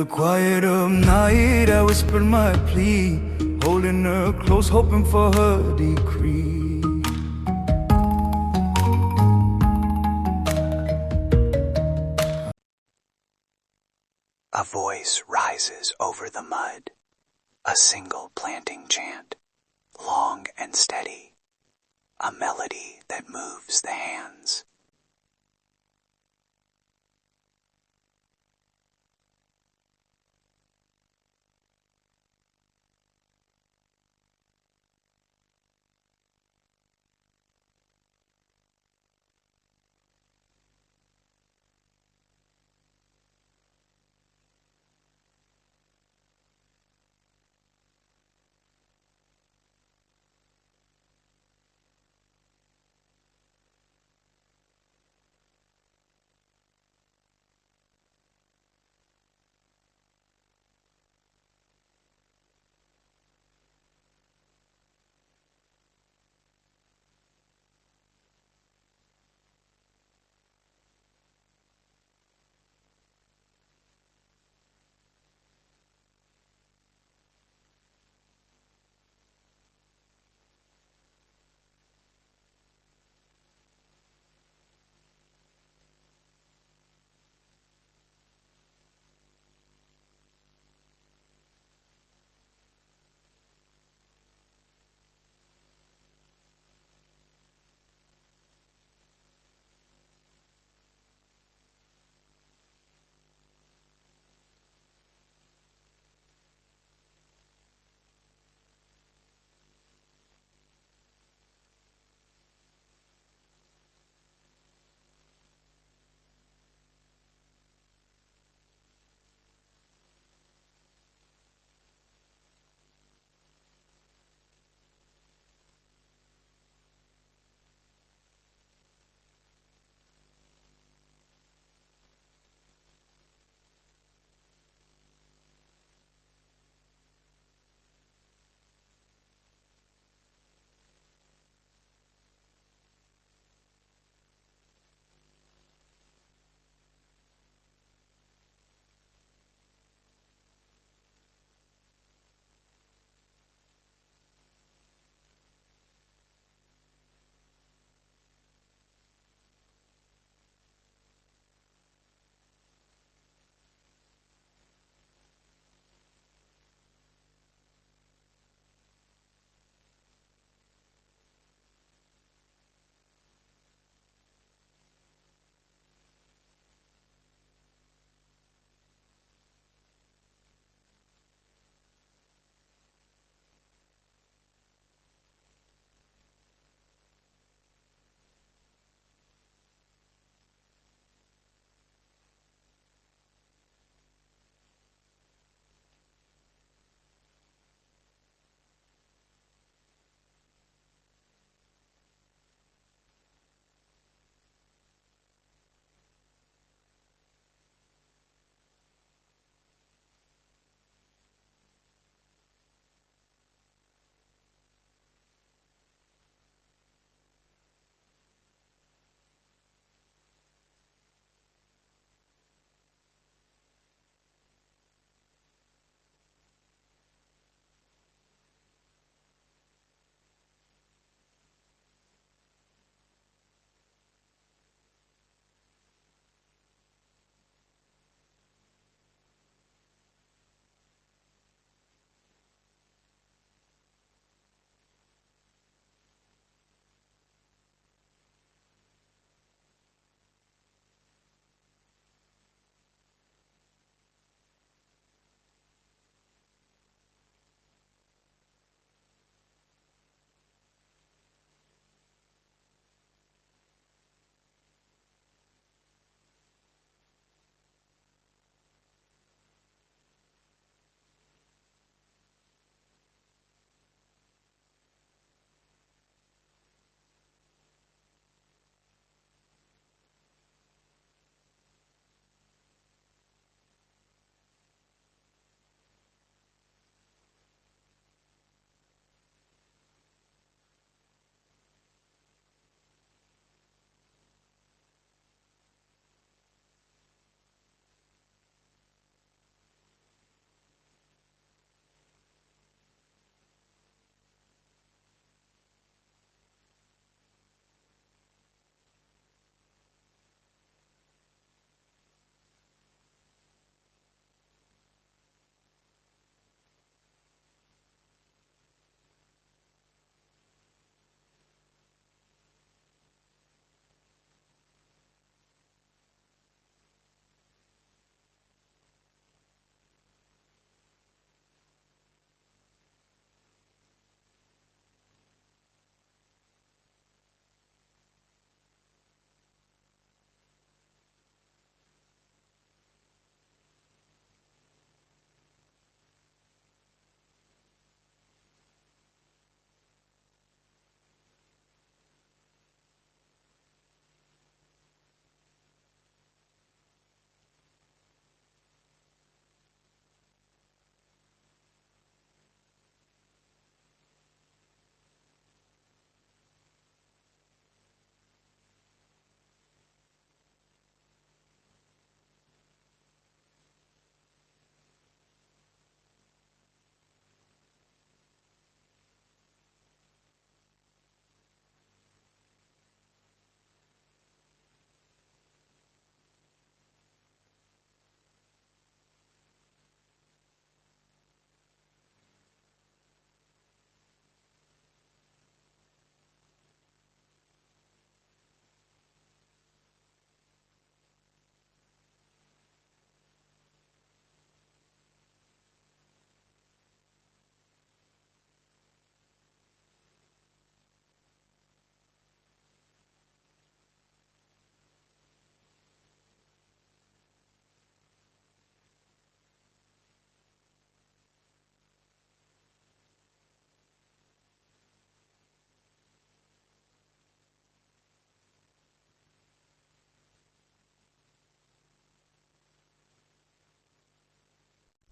quiet of night, I whispered my plea, holding her close, hoping for her decree. A voice rises over the mud, a single planting chant, long and steady, a melody that moves the hands.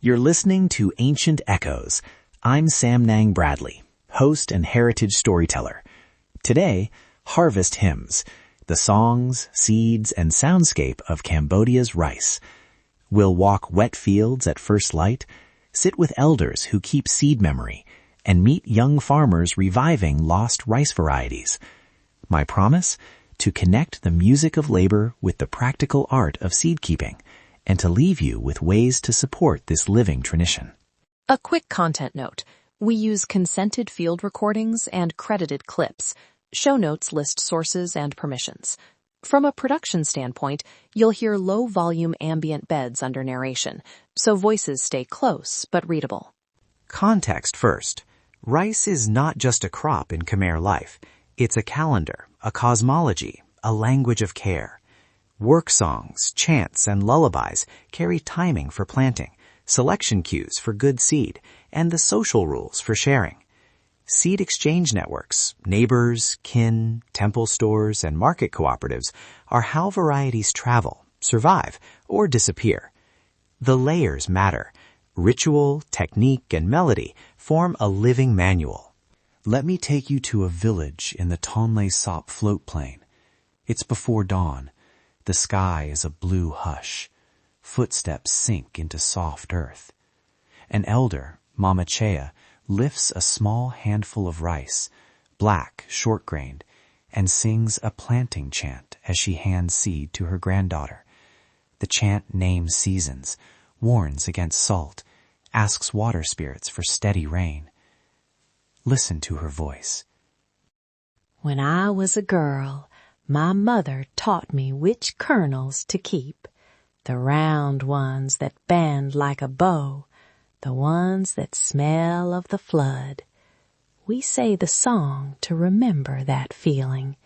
You're listening to Ancient Echoes. I'm Sam Nang Bradley, host and heritage storyteller. Today, Harvest Hymns, the songs, seeds, and soundscape of Cambodia's rice. We'll walk wet fields at first light, sit with elders who keep seed memory, and meet young farmers reviving lost rice varieties. My promise? To connect the music of labor with the practical art of seed keeping, and to leave you with ways to support this living tradition. A quick content note. We use consented field recordings and credited clips. Show notes list sources and permissions. From a production standpoint, you'll hear low-volume ambient beds under narration, so voices stay close but readable. Context first. Rice is not just a crop in Khmer life. It's a calendar, a cosmology, a language of care. Work songs, chants, and lullabies carry timing for planting, selection cues for good seed, and the social rules for sharing. Seed exchange networks, neighbors, kin, temple stores, and market cooperatives are how varieties travel, survive, or disappear. The layers matter. Ritual, technique, and melody form a living manual. Let me take you to a village in the Tonle Sap float plain. It's before dawn. The sky is a blue hush. Footsteps sink into soft earth. An elder, Mama Chea, lifts a small handful of rice, black, short-grained, and sings a planting chant as she hands seed to her granddaughter. The chant names seasons, warns against salt, asks water spirits for steady rain. Listen to her voice. When I was a girl, my mother taught me which kernels to keep. The round ones that bend like a bow, the ones that smell of the flood. We say the song to remember that feeling.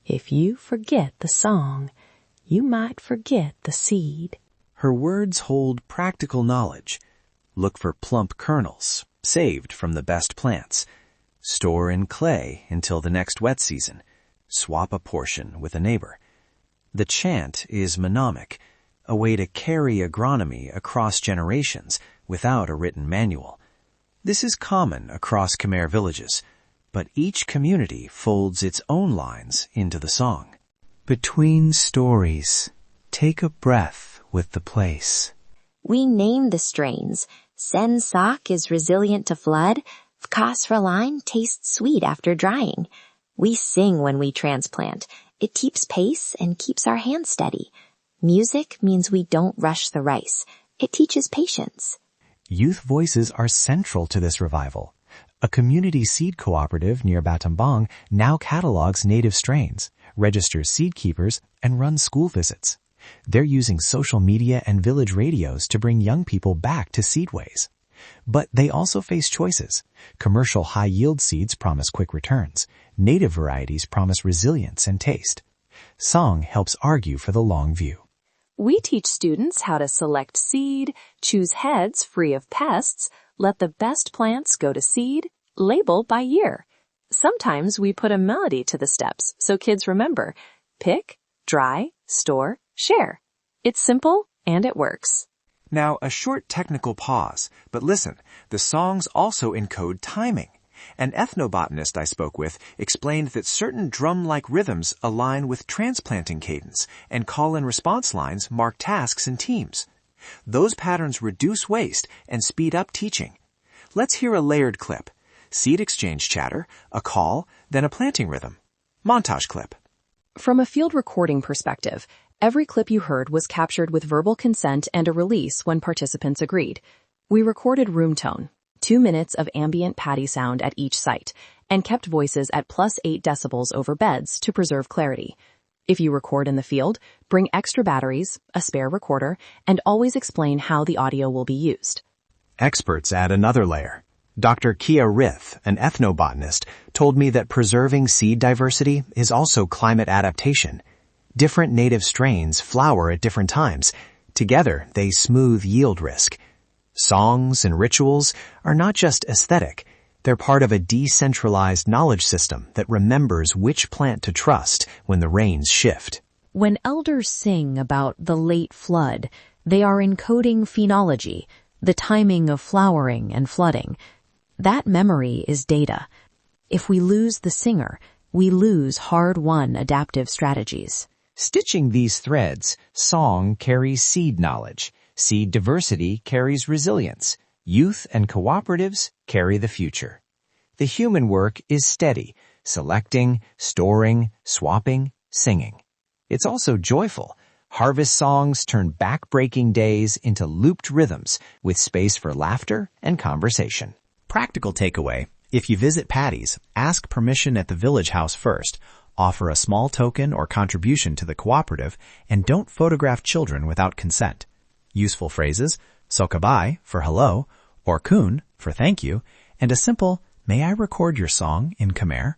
If you forget the song, you might forget the seed. Her words hold practical knowledge. Look for plump kernels, saved from the best plants. Store in clay until the next wet season. Swap a portion with a neighbor. The chant is mnemonic, a way to carry agronomy across generations without a written manual. This is common across Khmer villages, but each community folds its own lines into the song. Between stories, take a breath with the place. We name the strains. Sen Sak is resilient to flood. Vkas Raline tastes sweet after drying. We sing when we transplant. It keeps pace and keeps our hands steady. Music means we don't rush the rice. It teaches patience. Youth voices are central to this revival. A community seed cooperative near Battambang now catalogs native strains, registers seed keepers, and runs school visits. They're using social media and village radios to bring young people back to seedways. But they also face choices. Commercial high-yield seeds promise quick returns. Native varieties promise resilience and taste. Song helps argue for the long view. We teach students how to select seed, choose heads free of pests, let the best plants go to seed, label by year. Sometimes we put a melody to the steps so kids remember. Pick, dry, store, share. It's simple and it works. Now, a short technical pause, but listen, the songs also encode timing. An ethnobotanist I spoke with explained that certain drum-like rhythms align with transplanting cadence, and call-and-response lines mark tasks and teams. Those patterns reduce waste and speed up teaching. Let's hear a layered clip. Seed exchange chatter, a call, then a planting rhythm. Montage clip. From a field recording perspective, every clip you heard was captured with verbal consent and a release when participants agreed. We recorded room tone, 2 minutes of ambient paddy sound at each site, and kept voices at +8 decibels over beds to preserve clarity. If you record in the field, bring extra batteries, a spare recorder, and always explain how the audio will be used. Experts add another layer. Dr. Kia Rith, an ethnobotanist, told me that preserving seed diversity is also climate adaptation. Different native strains flower at different times. Together, they smooth yield risk. Songs and rituals are not just aesthetic. They're part of a decentralized knowledge system that remembers which plant to trust when the rains shift. When elders sing about the late flood, they are encoding phenology, the timing of flowering and flooding. That memory is data. If we lose the singer, we lose hard-won adaptive strategies. Stitching these threads, song carries seed knowledge, seed diversity carries resilience, youth and cooperatives carry the future. The human work is steady, selecting, storing, swapping, singing. It's also joyful. Harvest songs turn back-breaking days into looped rhythms with space for laughter and conversation. Practical takeaway: if you visit Patty's, ask permission at the village house first, offer a small token or contribution to the cooperative, and don't photograph children without consent. Useful phrases: sokabai for hello, or kun for thank you, and a simple "May I record your song?" in Khmer.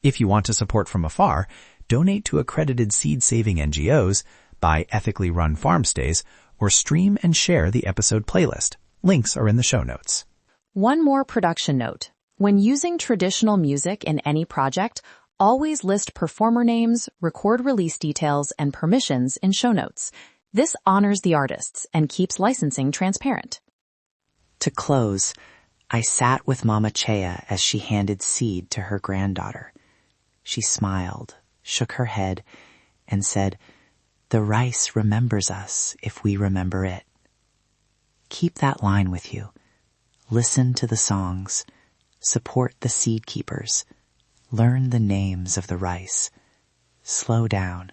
If you want to support from afar, donate to accredited seed-saving NGOs, buy ethically run farm stays, or stream and share the episode playlist. Links are in the show notes. One more production note. When using traditional music in any project, always list performer names, record release details, and permissions in show notes. This honors the artists and keeps licensing transparent. To close, I sat with Mama Chea as she handed seed to her granddaughter. She smiled, shook her head, and said, "The rice remembers us if we remember it." Keep that line with you. Listen to the songs. Support the seed keepers. Learn the names of the rice. Slow down.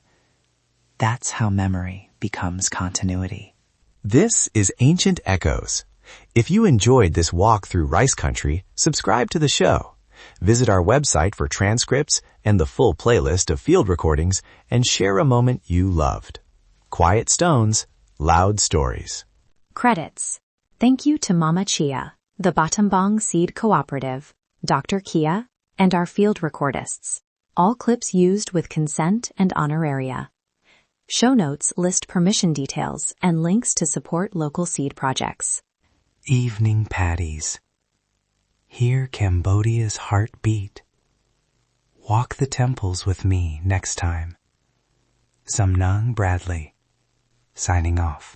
That's how memory becomes continuity. This is Ancient Echoes. If you enjoyed this walk through Rice Country, subscribe to the show. Visit our website for transcripts and the full playlist of field recordings, and share a moment you loved. Quiet Stones, Loud Stories. Credits. Thank you to Mama Chia, the Battambang Seed Cooperative, Dr. Kia, and our field recordists. All clips used with consent and honoraria. Show notes list permission details and links to support local seed projects. Evening Patties. Hear Cambodia's heartbeat. Walk the temples with me next time. Samnung Bradley, signing off.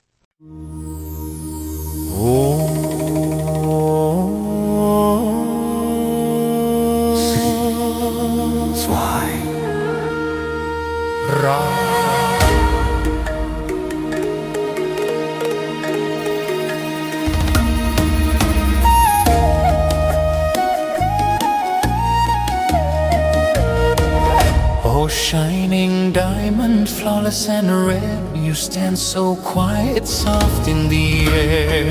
Oh, shining diamond, flawless and red, you stand so quiet, soft in the air.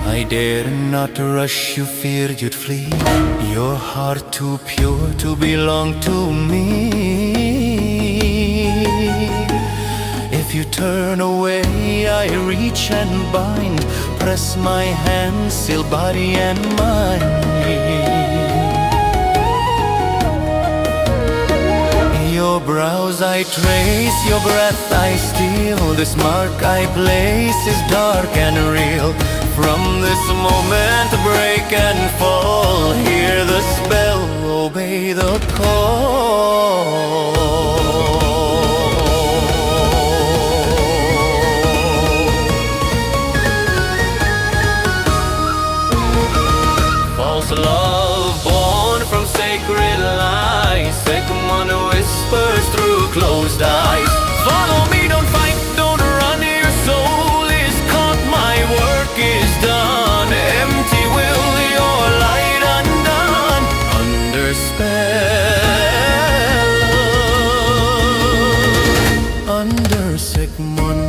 I dared not to rush you, feared you'd flee. Your heart too pure to belong to me. If you turn away, I reach and bind, press my hand, seal body and mind. Your brows I trace, your breath I steal. This mark I place is dark and real. From this moment break and fall, hear the spell, obey the call. False love born from sacred lies, second one whispers through closed eyes. Follow me, don't fight, don't run, your soul is caught, my work is done. Empty will, your light undone, under spell, under Sigmund.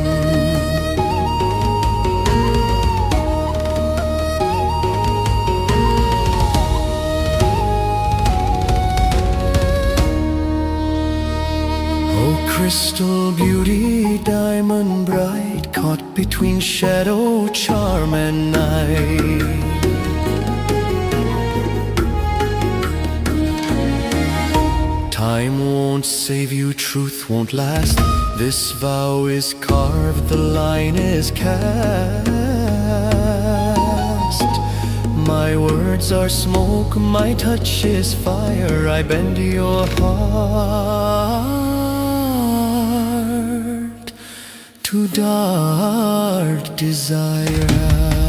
Crystal beauty, diamond bright, caught between shadow, charm and night. Time won't save you, truth won't last. This vow is carved, the line is cast. My words are smoke, my touch is fire. I bend your heart. to dart desire.